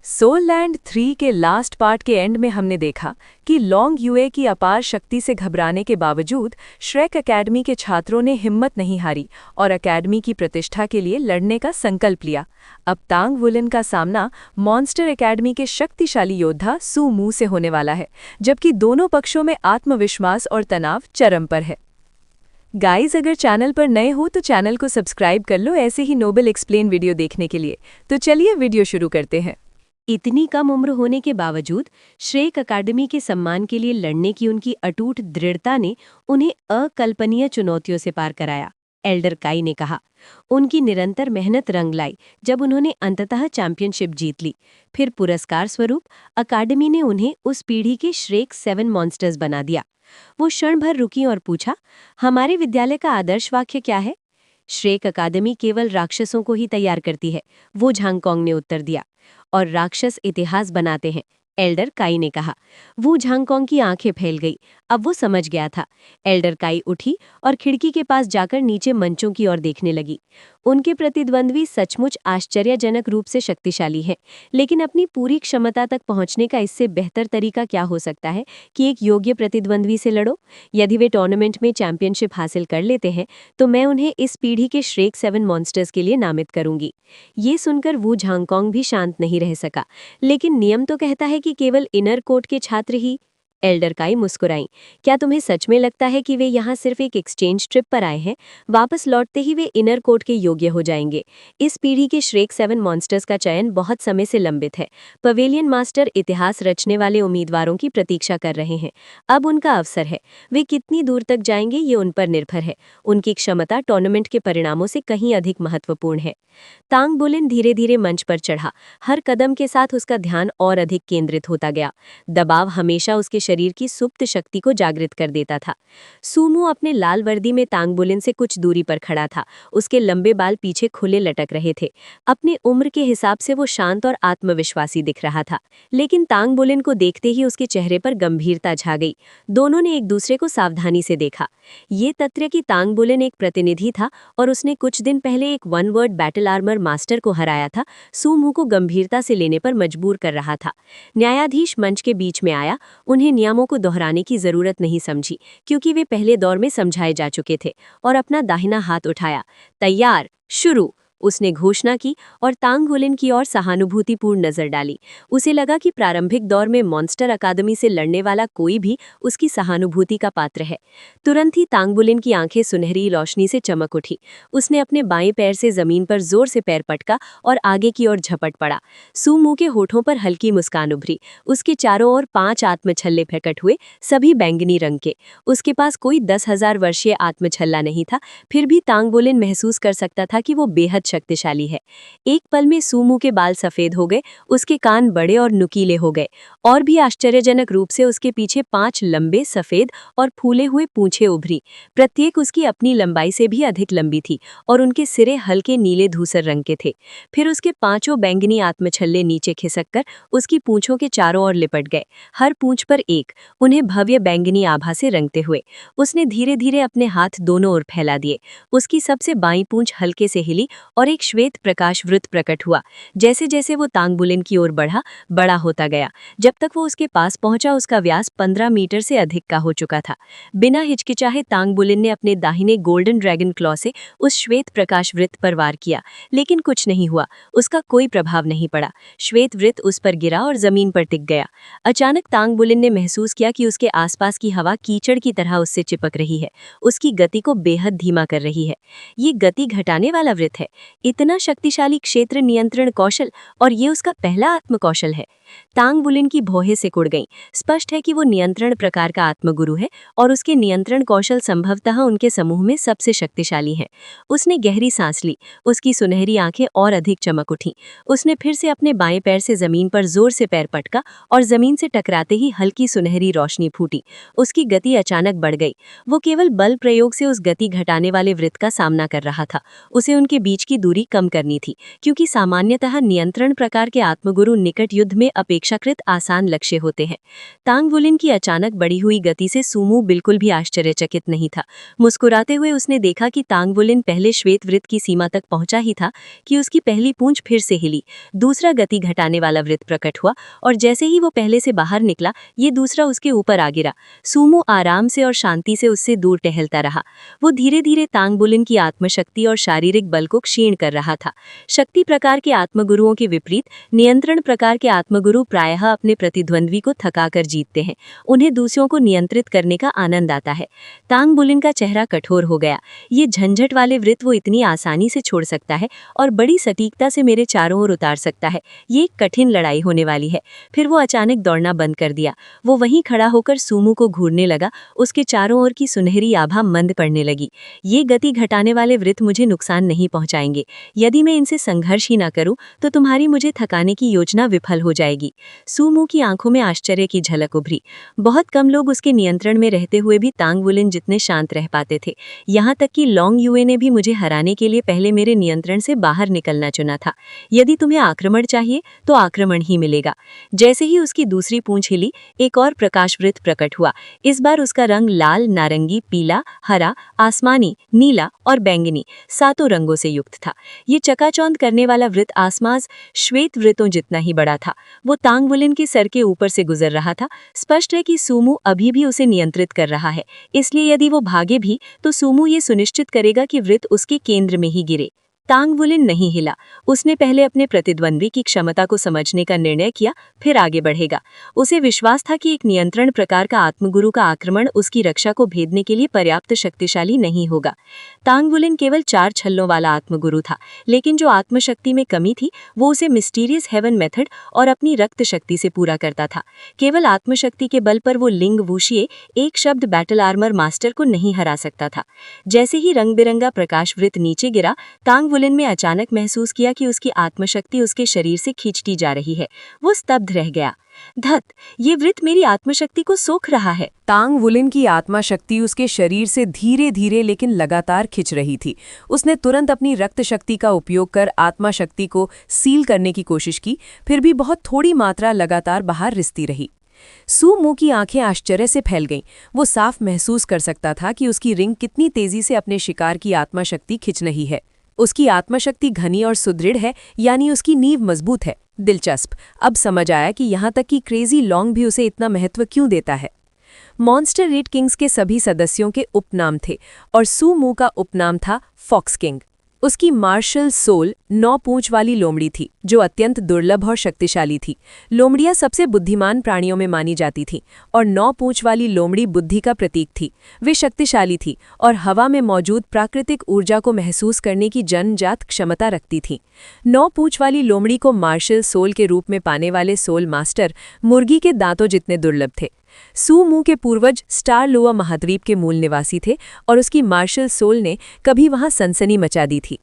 Soul land 3 के last part के and में हमने देखा कि लॉन्ग यूए की अपार शक्ति से घबराने के बावजूद श्रेक एकेडमी के छात्रों ने हिम्मत नहीं हारी और एकेडमी की प्रतिष्ठा के लिए लड़ने का संकल्प लिया। अब तांग वुलिन का सामना मॉन्स्टर एकेडमी के शक्तिशाली योद्धा सू मू से होने वाला है, जबकि दोनों पक्षों में आत्मविश्वास और तनाव चरम पर है। गाइज, अगर चैनल पर नए हो तो चैनल को सब्सक्राइब कर लो ऐसे ही नोबल एक्सप्लेन वीडियो देखने के लिए। तो चलिए वीडियो शुरू करते हैं। इतनी कम उम्र होने के बावजूद श्रेक अकादमी के सम्मान के लिए लड़ने की उनकी अटूट दृढ़ता ने उन्हें अकल्पनीय चुनौतियों से पार कराया, एल्डर काई ने कहा। उनकी निरंतर मेहनत रंग लाई जब उन्होंने अंततः चैंपियनशिप जीत ली। फिर पुरस्कार स्वरूप अकादमी ने उन्हें उस पीढ़ी के श्रेक 7 मॉन्स्टर्स बना दिया। वो क्षण भर रुकी और पूछा, हमारे विद्यालय का आदर्श वाक्य क्या है? श्रेक अकादमी केवल राक्षसों को ही तैयार करती है, वो झांगकोंग ने उत्तर दिया। और राक्षस इतिहास बनाते हैं, एल्डर काई ने कहा। वो झांगकोंग की आंखें फैल गई। अब वो समझ गया था। एल्डर काई उठी और खिड़की के पास जाकर नीचे मंचों की ओर देखने लगी। उनके प्रतिद्वंद्वी सचमुच आश्चर्यजनक रूप से शक्तिशाली हैं, लेकिन अपनी पूरी क्षमता तक पहुंचने का इससे बेहतर तरीका क्या हो सकता है कि एक योग्य प्रतिद्वंद्वी से लड़ो। यदि वे टूर्नामेंट में चैंपियनशिप हासिल कर लेते हैं तो मैं उन्हें इस पीढ़ी के श्रेक 7 मॉन्स्टर्स के लिए नामित करूंगी। ये सुनकर वू झांगकोंग भी शांत नहीं रह सका। लेकिन नियम तो कहता है कि केवल इनर कोर्ट के छात्र ही। एल्डर काई मुस्कुराई। क्या तुम्हें सच में लगता है कि वे यहाँ सिर्फ एक एक्सचेंज ट्रिप पर आए हैं? वापस लौटते ही वे इनर कोर्ट के योग्य हो जाएंगे। इस पीढ़ी के श्रेक 7 मॉन्स्टर्स का चयन बहुत समय से लंबित है। पवेलियन मास्टर इतिहास रचने वाले उम्मीदवारों की प्रतीक्षा कर रहे हैं। अब उनका अवसर है। वे कितनी दूर तक जाएंगे ये उन पर निर्भर है। उनकी क्षमता टूर्नामेंट के परिणामों से कहीं अधिक महत्वपूर्ण है। तांग वुलिन धीरे धीरे मंच पर चढ़ा। हर कदम के साथ उसका ध्यान और अधिक केंद्रित होता गया। दबाव हमेशा उसके शरीर की सुप्त शक्ति को जागृत कर देता था। सू मू अपने लाल वर्दी में तांग वुलिन से कुछ दूरी पर खड़ा था। उसके लंबे बाल पीछे खुले लटक रहे थे। अपने उम्र के हिसाब से वो शांत और आत्मविश्वासी दिख रहा था, लेकिन तांग वुलिन को देखते ही उसके चेहरे पर गंभीरता छा गई। दोनों ने एक दूसरे को सावधानी से देखा। ये तथ्य कि तांग वुलिन एक प्रतिनिधि था और उसने कुछ दिन पहले एक one word battle armour master को हराया था, सू मू को गंभीरता से लेने पर मजबूर कर रहा था। न्यायाधीश मंच के बीच में आया। उन्हें नियमों को दोहराने की जरूरत नहीं समझी, क्योंकि वे पहले दौर में समझाए जा चुके थे, और अपना दाहिना हाथ उठाया। तैयार, शुरू, उसने घोषणा की और तांग वुलिन की ओर सहानुभूतिपूर्ण नजर डाली। उसे लगा कि प्रारंभिक दौर में मॉन्स्टर अकादमी से लड़ने वाला कोई भी उसकी सहानुभूति का पात्र है। तुरंत ही तांग वुलिन की आंखें सुनहरी रोशनी से चमक उठी। उसने अपने बाएं पैर से जमीन पर जोर से पैर पटका और आगे की ओर झपट पड़ा। सू मू के होठों पर हल्की मुस्कान उभरी। उसके चारों ओर 5 आत्मछल्ले प्रकट हुए, सभी बैंगनी रंग के। उसके पास कोई 10,000 वर्षीय आत्मछल्ला नहीं था, फिर भी तांग वुलिन महसूस कर सकता था कि वो बेहद शक्तिशाली है। एक पल में सू मू के बाल सफेद हो गए, उसके कान बड़े और नुकीले हो गए, और भी आश्चर्यजनक रूप से उसके पीछे 5 लंबे सफेद और फूले हुए पूंछें उभरी। प्रत्येक उसकी अपनी लंबाई से भी अधिक लंबी थी और उनके सिरे हल्के नीले धूसर रंग के थे। फिर उसके 5 बैंगनी आत्मछल्ले नीचे खिसककर उसकी पूंछों के चारों ओर लिपट गए, हर पूंछ पर एक, उन्हें भव्य बैंगनी आभा से रंगते हुए। उसने धीरे धीरे अपने हाथ दोनों ओर फैला दिए। उसकी सबसे बाईं पूंछ हल्के से हिली और एक श्वेत प्रकाश वृत्त प्रकट हुआ। जैसे जैसे वो तांग वुलिन की ओर बढ़ा, बड़ा होता गया। जब तक वो उसके पास पहुंचा, उसका व्यास 15 मीटर से अधिक का हो चुका था। बिना हिचकिचाहे तांग वुलिन ने अपने दाहिने गोल्डन ड्रैगन क्लॉ से उस श्वेत प्रकाश वृत्त पर वार किया, लेकिन कुछ नहीं हुआ। उसका कोई प्रभाव नहीं पड़ा। श्वेत वृत्त उस पर गिरा और जमीन पर टिक गया। अचानक तांग वुलिन ने महसूस किया कि उसके आसपास की हवा कीचड़ की तरह उससे चिपक रही है, उसकी गति को बेहद धीमा कर रही है। ये गति घटाने वाला वृत्त है। इतना शक्तिशाली क्षेत्र नियंत्रण कौशल, और ये उसका पहला आत्मकौशल है। तांग वुलिन की भौहें सिकुड़ गईं। स्पष्ट है कि वो नियंत्रण प्रकार का आत्मगुरु है और उसके नियंत्रण कौशल संभवतः उनके समूह में सबसे शक्तिशाली हैं। उसने गहरी सांस ली। उसकी सुनहरी आंखें और अधिक चमक उठीं। उसने फिर से अपने बाएं पैर से जमीन पर जोर से पैर पटका और जमीन से टकराते ही हल्की सुनहरी रोशनी फूटी। उसकी गति अचानक बढ़ गई। वो केवल बल प्रयोग से उस गति घटाने वाले वृत्त का सामना कर रहा था। उसे उनके बीच की दूरी कम करनी थी, क्योंकि सामान्यतः नियंत्रण प्रकार के आत्मगुरु निकट युद्ध में अपेक्षाकृत आसान लक्ष्य होते हैं। तांग वुलिन की अचानक बढ़ी हुई गति से सूमू बिल्कुल भी आश्चर्यचकित नहीं था। मुस्कुराते हुए उसने देखा कि तांग वुलिन पहले श्वेत वृत्त की सीमा तक पहुंचा ही था कि उसकी पहली पूंछ फिर से हिली। दूसरा गति घटाने वाला वृत्त प्रकट हुआ और जैसे ही वो पहले से बाहर निकला, ये दूसरा उसके ऊपर आ गिरा। सूमू आराम से और शांति से उससे दूर टहलता रहा। वो धीरे धीरे तांग वुलिन की आत्मशक्ति और शारीरिक बल को क्षीण कर रहा था। शक्ति प्रकार के आत्मगुरुओं के विपरीत नियंत्रण प्रकार के आत्मगुरु प्रायः अपने प्रतिद्वंद्वी को थकाकर जीतते हैं। उन्हें दूसरों को नियंत्रित करने का आनंद आता है। तांग वुलिन का चेहरा कठोर हो गया। ये झंझट वाले वृत्त वो इतनी आसानी से छोड़ सकता है और बड़ी सटीकता से मेरे चारों ओर उतार सकता है। ये एक कठिन लड़ाई होने वाली है। फिर वो अचानक दौड़ना बंद कर दिया। वो वहीं खड़ा होकर सूमू को घूरने लगा। उसके चारों ओर की सुनहरी आभा मंद पड़ने लगी। ये गति घटाने वाले वृत्त मुझे नुकसान नहीं पहुंचाएंगे। यदि मैं इनसे संघर्ष ही न करूं तो तुम्हारी मुझे थकाने की योजना विफल हो जाएगी। सूमू की आंखों में आश्चर्य की झलक उभरी। बहुत कम लोग उसके नियंत्रण में रहते हुए भी तांग वुलिन जितने शांत रह पाते थे। यहाँ तक कि लॉन्ग युए ने भी मुझे हराने के लिए पहले मेरे नियंत्रण से बाहर निकलना चुना था। यदि तुम्हें आक्रमण चाहिए तो आक्रमण ही मिलेगा। जैसे ही उसकी दूसरी पूंछ हिली, एक और प्रकाश वृत्त प्रकट हुआ। इस बार उसका रंग लाल, नारंगी, पीला, हरा, आसमानी, नीला और बैंगनी 7 रंगों से युक्त था। ये चकाचौंध करने वाला वृत्त आसमास श्वेत वृत्तों जितना ही बड़ा था। वो तांग वुलिन के सर के ऊपर से गुजर रहा था। स्पष्ट है कि सूमू अभी भी उसे नियंत्रित कर रहा है। इसलिए यदि वो भागे भी तो सूमू ये सुनिश्चित करेगा कि वृत्त उसके केंद्र में ही गिरे। तांग वुलिन नहीं हिला। उसने पहले अपने प्रतिद्वंद्वी की क्षमता को समझने का निर्णय किया, फिर आगे बढ़ेगा। उसे विश्वास था कि एक नियंत्रण प्रकार का आत्मगुरु का आक्रमण उसकी रक्षा को भेदने के लिए पर्याप्त शक्तिशाली नहीं होगा। तांग वुलिन केवल 4 छल्लों वाला आत्मगुरु था, लेकिन जो आत्मशक्ति में कमी थी वो उसे मिस्टीरियस हेवन मेथड और अपनी रक्त शक्ति से पूरा करता था। केवल आत्मशक्ति के बल पर वो लिंग वूशिए, एक शब्द बैटल आर्मर मास्टर को नहीं हरा सकता था। जैसे ही रंग बिरंगा प्रकाश वृत्त नीचे गिरा, तांग वुलिन में अचानक महसूस किया कि उसकी आत्मशक्ति उसके शरीर से खींचती जा रही है। वो स्तब्ध रह गया। धत, ये वृत्त मेरी आत्मशक्ति को सोख रहा है। तांग वुलिन की आत्मशक्ति उसके शरीर से धीरे धीरे लेकिन लगातार खिंच रही थी। उसने तुरंत अपनी रक्त शक्ति का उपयोग कर आत्मशक्ति को सील करने की कोशिश की, फिर भी बहुत थोड़ी मात्रा लगातार बाहर रिसती रही। सूमू की आंखें आश्चर्य से फैल गईं। वो साफ महसूस कर सकता था कि उसकी रिंग कितनी तेजी से अपने शिकार की आत्मशक्ति खिंच रही है। उसकी आत्मशक्ति घनी और सुदृढ़ है, यानी उसकी नींव मजबूत है। दिलचस्प, अब समझ आया कि यहाँ तक कि क्रेजी लॉन्ग भी उसे इतना महत्व क्यों देता है। मॉन्स्टर रेड किंग्स के सभी सदस्यों के उपनाम थे और सूमू का उपनाम था फॉक्स किंग। उसकी मार्शल सोल 9 पूंछ वाली लोमड़ी थी, जो अत्यंत दुर्लभ और शक्तिशाली थी। लोमड़ियां सबसे बुद्धिमान प्राणियों में मानी जाती थीं और 9 पूंछ वाली लोमड़ी बुद्धि का प्रतीक थी। वे शक्तिशाली थी और हवा में मौजूद प्राकृतिक ऊर्जा को महसूस करने की जन्मजात क्षमता रखती थी। 9 पूंछ वाली लोमड़ी को मार्शल सोल के रूप में पाने वाले सोल मास्टर मुर्गी के दांतों जितने दुर्लभ थे। सूमू के पूर्वज स्टार लोआ महाद्वीप के मूल निवासी थे और उसकी मार्शल सोल ने कभी वहां सनसनी मचा दी थी।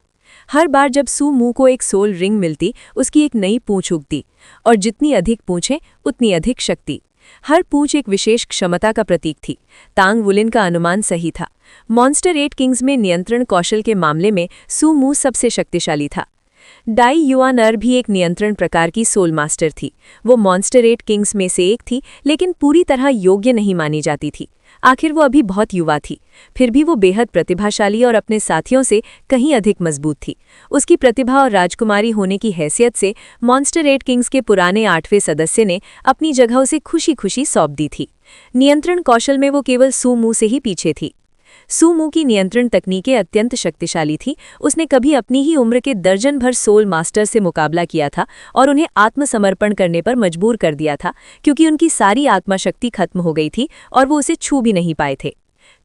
हर बार जब सूमू को एक सोल रिंग मिलती, उसकी एक नई पूंछ उगती और जितनी अधिक पूंछें उतनी अधिक शक्ति। हर पूंछ एक विशेष क्षमता का प्रतीक थी। तांग वुलिन का अनुमान सही था। मॉन्स्टर 8 किंग्स में नियंत्रण कौशल के मामले में सूमू सबसे शक्तिशाली था। डाई युआनर भी एक नियंत्रण प्रकार की सोल मास्टर थी। वो मॉन्स्टर 8 किंग्स में से एक थी, लेकिन पूरी तरह योग्य नहीं मानी जाती थी। आखिर वो अभी बहुत युवा थी, फिर भी वो बेहद प्रतिभाशाली और अपने साथियों से कहीं अधिक मजबूत थी। उसकी प्रतिभा और राजकुमारी होने की हैसियत से मॉन्स्टर 8 किंग्स के पुराने 8वें सदस्य ने अपनी जगह उसे खुशी खुशी सौंप दी थी। नियंत्रण कौशल में वो केवल सूमू से ही पीछे थी। सूमू की नियंत्रण तकनीकें अत्यंत शक्तिशाली थी। उसने कभी अपनी ही उम्र के दर्जन भर सोल मास्टर से मुकाबला किया था और उन्हें आत्मसमर्पण करने पर मजबूर कर दिया था, क्योंकि उनकी सारी आत्मशक्ति खत्म हो गई थी और वो उसे छू भी नहीं पाए थे।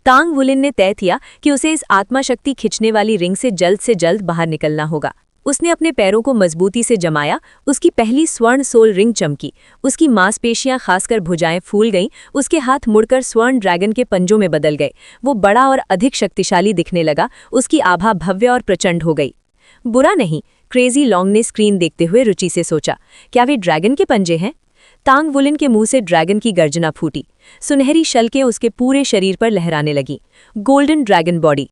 तांग वुलिन ने तय किया कि उसे इस आत्मशक्ति खिंचने वाली रिंग से जल्द बाहर निकलना होगा। उसने अपने पैरों को मजबूती से जमाया। उसकी पहली स्वर्ण सोल रिंग चमकी। उसकी मांसपेशियां, खासकर भुजाएं, फूल गईं। उसके हाथ मुड़कर स्वर्ण ड्रैगन के पंजों में बदल गए। वो बड़ा और अधिक शक्तिशाली दिखने लगा। उसकी आभा भव्य और प्रचंड हो गई। बुरा नहीं, क्रेजी लॉन्ग ने स्क्रीन देखते हुए रुचि से सोचा, क्या वे ड्रैगन के पंजे हैं? तांग वुलिन के मुंह से ड्रैगन की गर्जना फूटी। सुनहरी शल्कें उसके पूरे शरीर पर लहराने लगीं। Golden dragon body.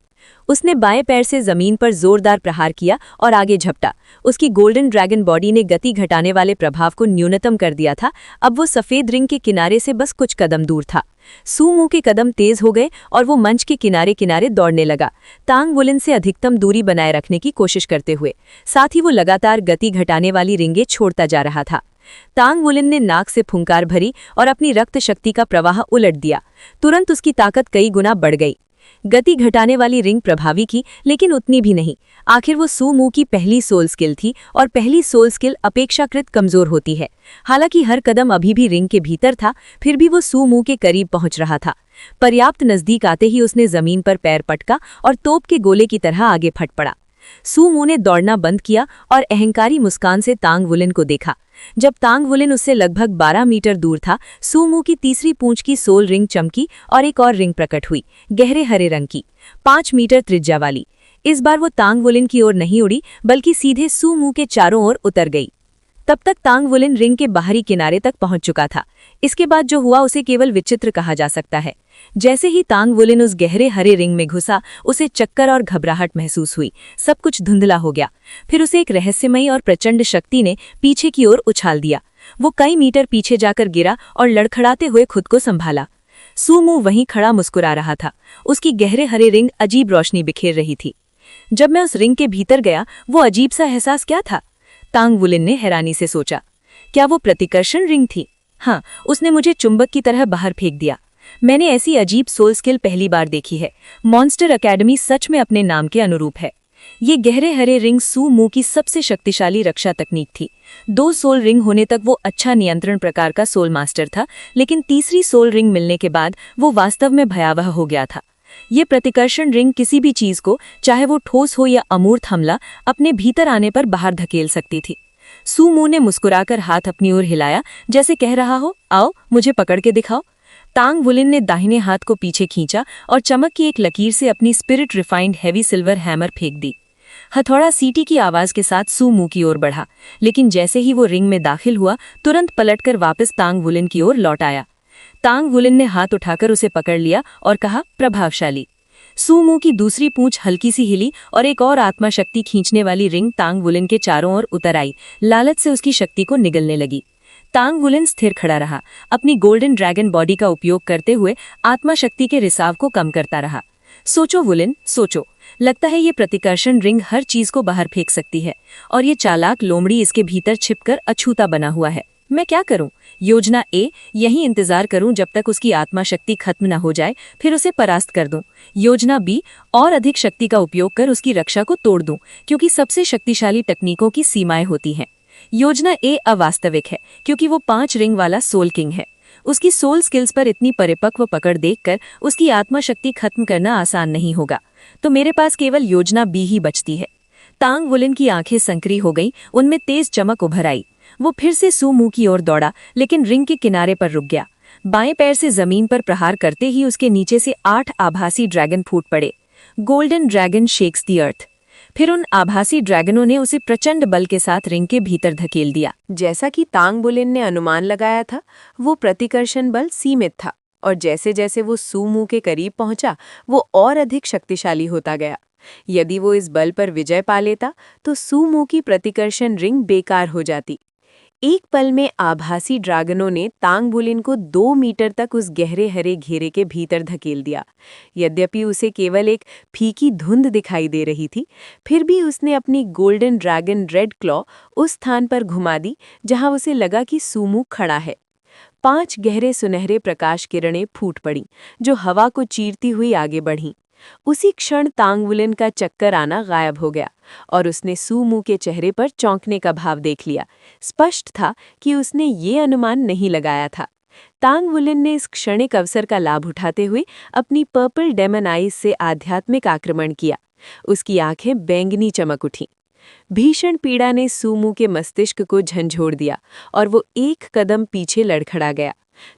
उसने बाएं पैर से जमीन पर जोरदार प्रहार किया और आगे झपटा। उसकी गोल्डन ड्रैगन बॉडी ने गति घटाने वाले प्रभाव को न्यूनतम कर दिया था। अब वो सफेद रिंग के किनारे से बस कुछ कदम दूर था। सू मू के कदम तेज हो गए और वो मंच के किनारे किनारे दौड़ने लगा, तांग वुलिन से अधिकतम दूरी बनाए रखने की कोशिश करते हुए। साथ ही वो लगातार गति घटाने वाली रिंगें छोड़ता जा रहा था। तांग वुलिन ने नाक से फुंकार भरी और अपनी रक्त शक्ति का प्रवाह उलट दिया। तुरंत उसकी ताकत कई गुना बढ़ गई। गति घटाने वाली रिंग प्रभावी की, लेकिन उतनी भी नहीं। आखिर वो सू मू की पहली सोल स्किल थी और पहली सोल स्किल अपेक्षाकृत कमजोर होती है। हालांकि हर कदम अभी भी रिंग के भीतर था, फिर भी वो सू मू के करीब पहुंच रहा था। पर्याप्त नजदीक आते ही उसने जमीन पर पैर पटका और तोप के गोले की तरह आगे फट पड़ा। सू मू ने दौड़ना बंद किया और अहंकारी मुस्कान से तांग वुलिन को देखा। जब तांग वुलिन उससे लगभग 12 मीटर दूर था, सू मू की तीसरी पूंछ की सोल रिंग चमकी और एक और रिंग प्रकट हुई, गहरे हरे रंग की, 5 मीटर त्रिज्या वाली। इस बार वो तांग वुलिन की ओर नहीं उड़ी, बल्कि सीधे सू मू के चारों ओर उतर गई। तब तक तांग वुलिन रिंग के बाहरी किनारे तक पहुंच चुका था। इसके बाद जो हुआ उसे केवल विचित्र कहा जा सकता है। जैसे ही तांग वुलिन उस गहरे हरे रिंग में घुसा, उसे चक्कर और घबराहट महसूस हुई। सब कुछ धुंधला हो गया। फिर उसे एक रहस्यमयी और प्रचंड शक्ति ने पीछे की ओर उछाल दिया। वो कई मीटर पीछे जाकर गिरा और लड़खड़ाते हुए खुद को संभाला। सू मू वहीं खड़ा मुस्कुरा रहा था। उसकी गहरे हरे रिंग अजीब रोशनी बिखेर रही थी। जब मैं उस रिंग के भीतर गया, वो अजीब सा एहसास क्या था? तांग वुलिन ने हैरानी से सोचा। क्या वो प्रतिकर्षण रिंग थी? हाँ, उसने मुझे चुंबक की तरह बाहर फेंक दिया। मैंने ऐसी अजीब सोल स्किल पहली बार देखी है। मॉन्स्टर एकेडमी सच में अपने नाम के अनुरूप है। ये गहरे हरे रिंग सू मू की सबसे शक्तिशाली रक्षा तकनीक थी। 2 सोल रिंग होने तक वो अच्छा नियंत्रण प्रकार का सोल मास्टर था, लेकिन तीसरी सोल रिंग मिलने के बाद वो वास्तव में भयावह हो गया था। ये प्रतिकर्षण रिंग किसी भी चीज को, चाहे वो ठोस हो या अमूर्त हमला, अपने भीतर आने पर बाहर धकेल सकती थी। सू मू ने मुस्कुराकर हाथ अपनी ओर हिलाया, जैसे कह रहा हो, आओ मुझे पकड़ के दिखाओ। तांग वुलिन ने दाहिने हाथ को पीछे खींचा और चमक की एक लकीर से अपनी spirit refined heavy silver hammer फेंक दी। हथौड़ा सीटी की आवाज के साथ सू मू की ओर बढ़ा, लेकिन जैसे ही वो रिंग में दाखिल हुआ, तुरंत पलटकर वापस तांग वुलिन की ओर लौट आया। तांग वुलिन ने हाथ उठाकर उसे पकड़ लिया और कहा, प्रभावशाली। सू मू की दूसरी पूंछ हल्की सी हिली और एक और आत्मा शक्ति खींचने वाली रिंग तांग वुलिन के चारों ओर उतर आई, लालच से उसकी शक्ति को निगलने लगी। तांग वुलिन स्थिर खड़ा रहा, अपनी गोल्डन ड्रैगन बॉडी का उपयोग करते हुए आत्मा शक्ति के रिसाव को कम करता रहा। सोचो वुलिन, सोचो। लगता है ये प्रतिकर्षण रिंग हर चीज को बाहर फेंक सकती है, और ये चालाक लोमड़ी इसके भीतर छिपकर अछूता बना हुआ है। मैं क्या करूं? योजना ए, यही इंतजार करूं जब तक उसकी आत्मा शक्ति खत्म न हो जाए, फिर उसे परास्त कर दूं। योजना बी, और अधिक शक्ति का उपयोग कर उसकी रक्षा को तोड़ दूं, क्योंकि सबसे शक्तिशाली तकनीकों की सीमाएं होती हैं। योजना ए अवास्तविक है, क्योंकि वो 5 रिंग वाला सोल किंग है। उसकी सोल स्किल्स पर इतनी परिपक्व पकड़ देखकर उसकी आत्मा शक्ति खत्म करना आसान नहीं होगा। तो मेरे पास केवल योजना बी ही बचती है। तांग वुलिन की आंखें संकरी हो गईं, उनमें तेज चमक उभर आई। वो फिर से सू मू की ओर दौड़ा, लेकिन रिंग के किनारे पर रुक गया। बाएं पैर से जमीन पर प्रहार करते ही उसके नीचे से 8 आभासी ड्रैगन फूट पड़े। Golden dragon shakes the earth. फिर उन आभासी ड्रैगनों ने उसे प्रचंड बल के साथ रिंग के भीतर धकेल दिया। जैसा कि तांग वुलिन ने अनुमान लगाया था, वो प्रतिकर्षण बल सीमित था, और जैसे जैसे वो सू मू के करीब पहुंचा, वो और अधिक शक्तिशाली होता गया। यदि वो इस बल पर विजय पा लेता, तो सू मू की प्रतिकर्षण रिंग बेकार हो जाती। एक पल में आभासी ड्रैगनों ने तांग वुलिन को 2 मीटर तक उस गहरे हरे घेरे के भीतर धकेल दिया। यद्यपि उसे केवल एक फीकी धुंध दिखाई दे रही थी, फिर भी उसने अपनी गोल्डन ड्रैगन रेड क्लॉ उस स्थान पर घुमा दी जहां उसे लगा कि सू मू खड़ा है। 5 गहरे सुनहरे प्रकाश किरणें फूट पड़ीं, जो हवा को चीरती हुई आगे बढ़ीं। उसी क्षण तांग वुलिन का चक्कर आना गायब हो गया, और उसने सू मू के चेहरे पर चौंकने का भाव देख लिया। स्पष्ट था कि उसने ये अनुमान नहीं लगाया था। तांग वुलिन ने इस क्षणिक अवसर का लाभ उठाते हुए अपनी पर्पल डेमन आइज से आध्यात्मिक आक्रमण किया। उसकी आंखें बैंगनी चमक उठीं। भीषण पीड़ा ने सू मू के मस्तिष्क को झंझोड़ दिया, और वो एक कदम पीछे लड़खड़ा गया।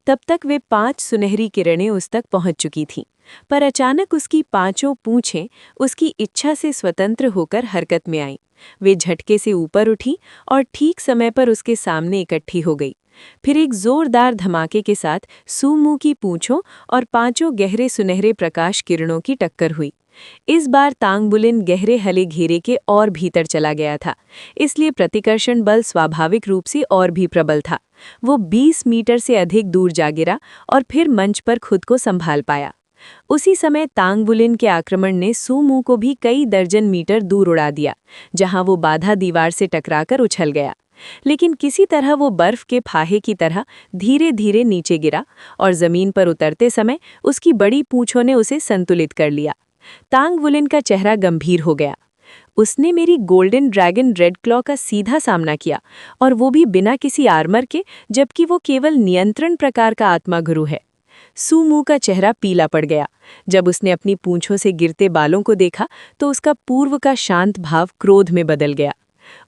तब तक वे 5 सुनहरी किरणें उस तक पहुंच चुकी थीं, पर अचानक उसकी 5 पूंछें उसकी इच्छा से स्वतंत्र होकर हरकत में आईं। वे झटके से ऊपर उठी और ठीक समय पर उसके सामने इकट्ठी हो गई। फिर एक जोरदार धमाके के साथ सू मू की पूंछों और 5 गहरे सुनहरे प्रकाश किरणों की टक्कर हुई। इस बार तांगबुलिन गहरे हले घेरे के और भीतर चला गया था, इसलिए प्रतिकर्षण बल स्वाभाविक रूप से और भी प्रबल था। वो 20 मीटर से अधिक दूर जा गिरा और फिर मंच पर खुद को संभाल पाया। उसी समय तांगबुलिन के आक्रमण ने सू मू को भी कई दर्जन मीटर दूर उड़ा दिया, जहां वो बाधा दीवार से टकराकर उछल गया। लेकिन किसी तरह वो बर्फ के फाहे की तरह धीरे धीरे नीचे गिरा और जमीन पर उतरते समय उसकी बड़ी पूंछों ने उसे संतुलित कर लिया। तांगबुलिन का चेहरा गंभीर हो गया। उसने मेरी गोल्डन ड्रैगन रेड क्लॉ का सीधा सामना किया, और वो भी बिना किसी आर्मर के, जबकि वो केवल नियंत्रण प्रकार का आत्मा गुरु है। सू मू का चेहरा पीला पड़ गया। जब उसने अपनी पूंछों से गिरते बालों को देखा तो उसका पूर्व का शांत भाव क्रोध में बदल गया।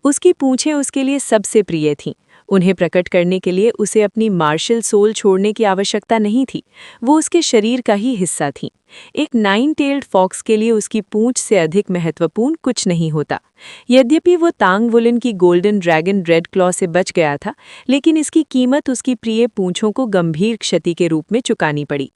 उसकी पूंछें उसके लिए सबसे प्रिय थीं। उन्हें प्रकट करने के लिए उसे अपनी मार्शल सोल छोड़ने की आवश्यकता नहीं थी, वो उसके शरीर का ही हिस्सा थीं। एक 9 टेल्ड फॉक्स के लिए उसकी पूंछ से अधिक महत्वपूर्ण कुछ नहीं होता। यद्यपि वो तांगबुलिन की गोल्डन ड्रैगन रेड क्लॉ से बच गया था, लेकिन इसकी कीमत उसकी प्रिय पूंछों को गंभीर क्षति के रूप में चुकानी पड़ी।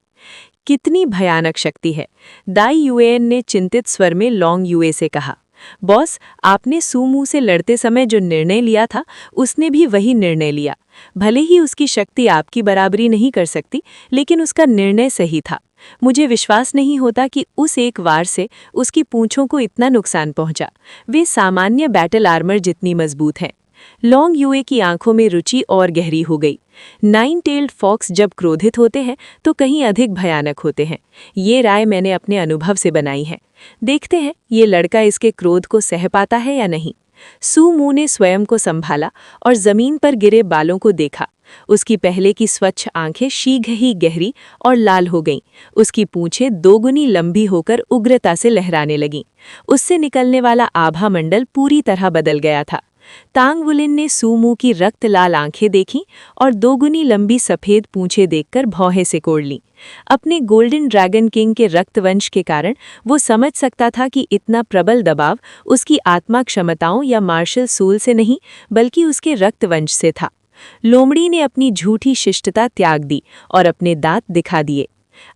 कितनी भयानक शक्ति है, दाई युएन ने चिंतित स्वर में लॉन्ग युए से कहा। बॉस, आपने सू मू से लड़ते समय जो निर्णय लिया था, उसने भी वही निर्णय लिया। भले ही उसकी शक्ति आपकी बराबरी नहीं कर सकती, लेकिन उसका निर्णय सही था। मुझे विश्वास नहीं होता कि उस एक वार से उसकी पूंछों को इतना नुकसान पहुंचा। वे सामान्य बैटल आर्मर जितनी मजबूत हैं। लॉन्ग युए की आंखों में रुचि और गहरी हो गई। 9 टेल्ड फॉक्स जब क्रोधित होते हैं तो कहीं अधिक भयानक होते हैं। ये राय मैंने अपने अनुभव से बनाई है। देखते हैं ये लड़का इसके क्रोध को सह पाता है या नहीं। सू मू ने स्वयं को संभाला और जमीन पर गिरे बालों को देखा। उसकी पहले की स्वच्छ आंखें शीघ्र ही गहरी और लाल हो गईं। उसकी पूंछें दोगुनी लंबी होकर उग्रता से लहराने लगीं। उससे निकलने वाला आभा मंडल पूरी तरह बदल गया था। तांगबुलिन ने सू मू की रक्त लाल आंखें देखीं और दोगुनी लंबी सफेद पूंछें देखकर भौहें से कोड़ लीं। अपने गोल्डन ड्रैगन किंग के रक्तवंश के कारण वो समझ सकता था कि इतना प्रबल दबाव उसकी आत्मा क्षमताओं या मार्शल सोल से नहीं, बल्कि उसके रक्तवंश से था। लोमड़ी ने अपनी झूठी शिष्टता त्याग दी और अपने दांत दिखा दिए।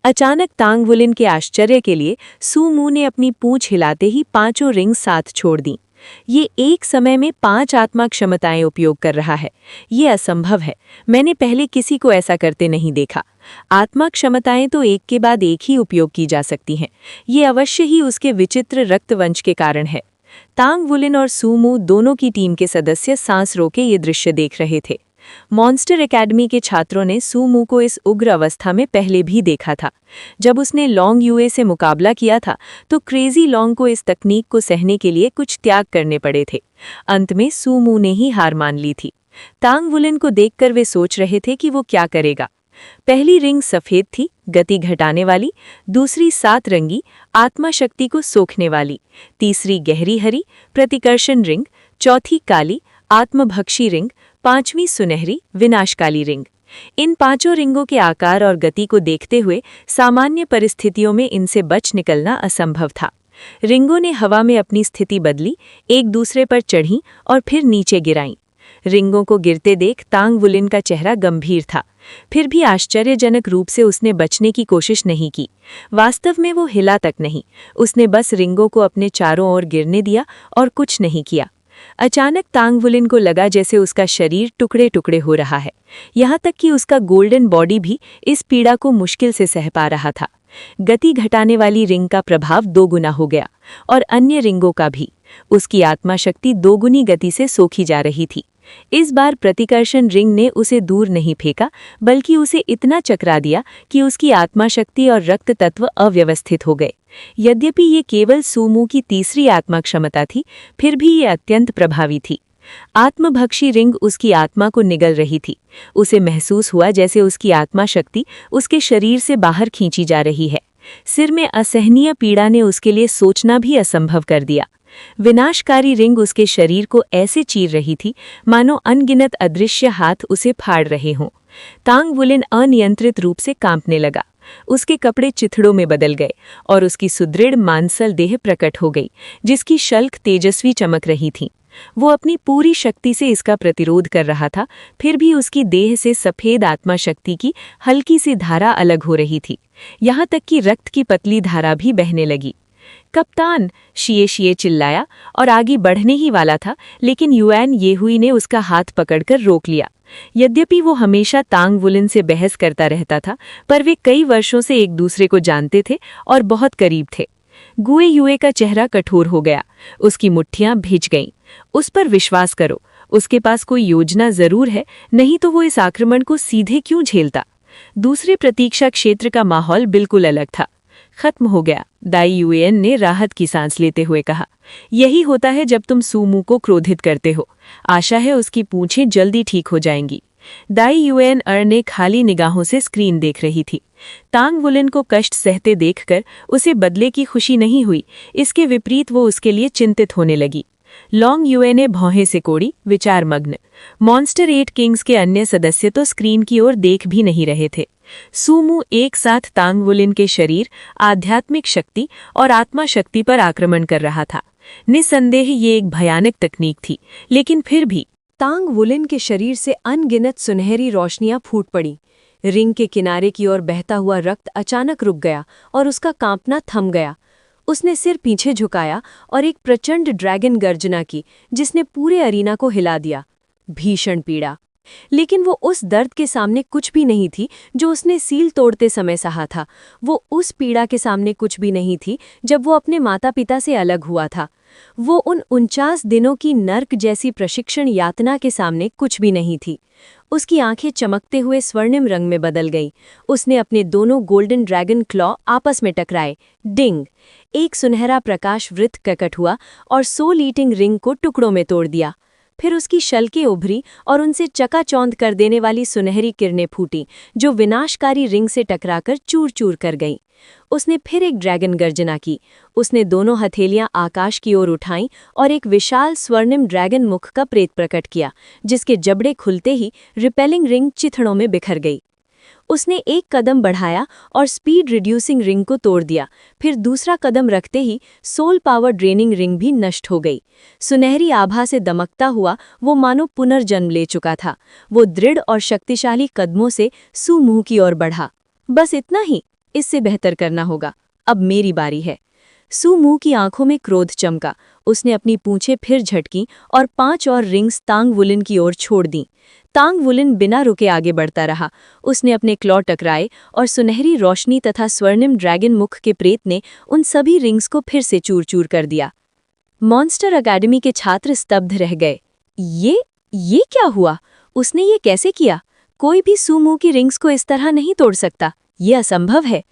अचानक तांगबुलिन के आश्चर्य के लिए सू मू ने अपनी पूंछ हिलाते ही 5 रिंग साथ छोड़ दी। ये एक समय में 5 आत्मा क्षमताएं उपयोग कर रहा है। ये असंभव है। मैंने पहले किसी को ऐसा करते नहीं देखा। आत्मा क्षमताएं तो एक के बाद एक ही उपयोग की जा सकती हैं। ये अवश्य ही उसके विचित्र रक्तवंश के कारण है। तांगबुलिन और सू मू दोनों की टीम के सदस्य सांस रोके ये दृश्य देख रहे थे। मॉन्स्टर एकेडमी के छात्रों ने सू मू को इस उग्र अवस्था में पहले भी देखा था। जब उसने लॉन्ग युए से मुकाबला किया था तो क्रेजी लॉन्ग को इस तकनीक को सहने के लिए कुछ त्याग करने पड़े थे। अंत में सू मू ने ही हार मान ली थी। तांगबुलिन को देखकर वे सोच रहे थे कि वो क्या करेगा। पहली रिंग सफेद थी, गति घटाने वाली। दूसरी 7 रंगी, आत्मा शक्ति को सोखने वाली। तीसरी गहरी हरी, प्रतिकर्षण रिंग। चौथी काली, आत्मभक्षी रिंग। 5वीं सुनहरी, विनाशकाली रिंग। इन 5 रिंगों के आकार और गति को देखते हुए सामान्य परिस्थितियों में इनसे बच निकलना असंभव था। रिंगों ने हवा में अपनी स्थिति बदली, एक दूसरे पर चढ़ीं और फिर नीचे गिराईं। रिंगों को गिरते देख तांगबुलिन का चेहरा गंभीर था। फिर भी आश्चर्यजनक रूप से उसने बचने की कोशिश नहीं की। वास्तव में वो हिला तक नहीं। उसने बस रिंगों को अपने चारों ओर गिरने दिया और कुछ नहीं किया। अचानक तांगबुलिन को लगा जैसे उसका शरीर टुकड़े टुकड़े हो रहा है। यहाँ तक कि उसका गोल्डन बॉडी भी इस पीड़ा को मुश्किल से सह पा रहा था। गति घटाने वाली रिंग का प्रभाव 2 गुना हो गया और अन्य रिंगों का भी। उसकी आत्मा शक्ति 2 गुनी गति से सोखी जा रही थी। इस बार प्रतिकर्षण रिंग ने उसे दूर नहीं फेंका, बल्कि उसे इतना चकरा दिया कि उसकी आत्मा शक्ति और रक्त तत्व अव्यवस्थित हो गए। यद्यपि ये केवल सू मू की तीसरी आत्मा क्षमता थी, फिर भी ये अत्यंत प्रभावी थी। आत्मभक्षी रिंग उसकी आत्मा को निगल रही थी। उसे महसूस हुआ जैसे उसकी आत्मा शक्ति उसके शरीर से बाहर खींची जा रही है। सिर में असहनीय पीड़ा ने उसके लिए सोचना भी असंभव कर दिया। विनाशकारी रिंग उसके शरीर को ऐसे चीर रही थी मानो अनगिनत अदृश्य हाथ उसे फाड़ रहे हों। तांगबुलिन अनियंत्रित रूप से कांपने लगा। उसके कपड़े चिथड़ों में बदल गए और उसकी सुदृढ़ मांसल देह प्रकट हो गई, जिसकी शल्क तेजस्वी चमक रही थी। वो अपनी पूरी शक्ति से इसका प्रतिरोध कर रहा था, फिर भी उसकी देह से सफेद आत्मा शक्ति की हल्की सी धारा अलग हो रही थी। यहाँ तक कि रक्त की पतली धारा भी बहने लगी। कप्तान, शिए शिए चिल्लाया और आगे बढ़ने ही वाला था, लेकिन युआन येहुई ने उसका हाथ पकड़कर रोक लिया। यद्यपि वो हमेशा तांग वुलिन से बहस करता रहता था, पर वे कई वर्षों से एक दूसरे को जानते थे और बहुत करीब थे। गुए युए का चेहरा कठोर हो गया, उसकी मुट्ठियां भिज गईं। उस पर विश्वास करो, उसके पास कोई योजना जरूर है, नहीं तो वो इस आक्रमण को सीधे क्यों झेलता। दूसरे प्रतीक्षा क्षेत्र का माहौल बिल्कुल अलग था। खत्म हो गया, दाई युएन ने राहत की सांस लेते हुए कहा। यही होता है जब तुम सूमू को क्रोधित करते हो। आशा है उसकी पूंछें जल्दी ठीक हो जाएंगी। दाई युएन ने खाली निगाहों से स्क्रीन देख रही थी। तांग वुलिन को कष्ट सहते देखकर उसे बदले की खुशी नहीं हुई, इसके विपरीत वो उसके लिए चिंतित होने लगी। लॉन्ग युए ने भौहें से कोड़ी, विचारमग्न। मॉन्स्टर 8 किंग्स के अन्य सदस्य तो स्क्रीन की ओर देख भी नहीं रहे थे। सूमू एक साथ तांग वुलिन के शरीर, आध्यात्मिक शक्ति और आत्मा शक्ति पर आक्रमण कर रहा था। निस्संदेह ये एक भयानक तकनीक थी, लेकिन फिर भी तांग वुलिन के शरीर से अनगिनत सुनहरी रोशनियां फूट पड़ी। रिंग के किनारे की ओर बहता हुआ रक्त अचानक रुक गया और उसका कांपना थम गया। उसने सिर पीछे झुकाया और एक प्रचंड ड्रैगन गर्जना की, जिसने पूरे अरीना को हिला दिया। भीषण पीड़ा, लेकिन वो उस दर्द के सामने कुछ भी नहीं थी जो उसने सील तोड़ते समय सहा था। वो उस पीड़ा के सामने कुछ भी नहीं थी जब वो अपने माता पिता से अलग हुआ था। वो उन 49 दिनों की नर्क जैसी प्रशिक्षण यातना के सामने कुछ भी नहीं थी। उसकी आंखें चमकते हुए स्वर्णिम रंग में बदल गईं। उसने अपने दोनों गोल्डन ड्रैगन क्लॉ आपस में टकराए। डिंग! एक सुनहरा प्रकाश वृत्त प्रकट हुआ और सोल ईटिंग रिंग को टुकड़ों में तोड़ दिया। फिर उसकी शल्कें उभरी और उनसे चकाचौंध कर देने वाली सुनहरी किरणें फूटीं, जो विनाशकारी रिंग से टकराकर चूर-चूर कर गईं। उसने फिर एक ड्रैगन गर्जना की। उसने दोनों हथेलियां आकाश की ओर उठाईं और एक विशाल स्वर्णिम ड्रैगन मुख का प्रेत प्रकट किया, जिसके जबड़े खुलते ही रिपेलिंग रिंग चिथड़ों में बिखर गई। उसने एक कदम बढ़ाया और स्पीड रिड्यूसिंग रिंग को तोड़ दिया। फिर दूसरा कदम रखते ही सोल पावर ड्रेनिंग रिंग भी नष्ट हो गई। सुनहरी आभा से दमकता हुआ वो मानो पुनर्जन्म ले चुका था। वो दृढ़ और शक्तिशाली कदमों से सूमू की ओर बढ़ा। बस इतना ही, इससे बेहतर करना होगा। अब मेरी बारी है। सूमू की आंखों में क्रोध चमका। उसने अपनी पूंछें फिर झटकीं और 5 और रिंग्स तांग वुलिन की ओर छोड़ दीं। तांग वुलिन बिना रुके आगे बढ़ता रहा। उसने अपने क्लॉ टकराए और सुनहरी रोशनी तथा स्वर्णिम ड्रैगन मुख के प्रेत ने उन सभी रिंग्स को फिर से चूर-चूर कर दिया। मॉन्स्टर अकेडमी के छात्र स्तब्ध रह गए। ये क्या हुआ? उसने ये कैसे किया? कोई भी सूमू की रिंग्स को इस तरह नहीं तोड़ सकता। ये असंभव है।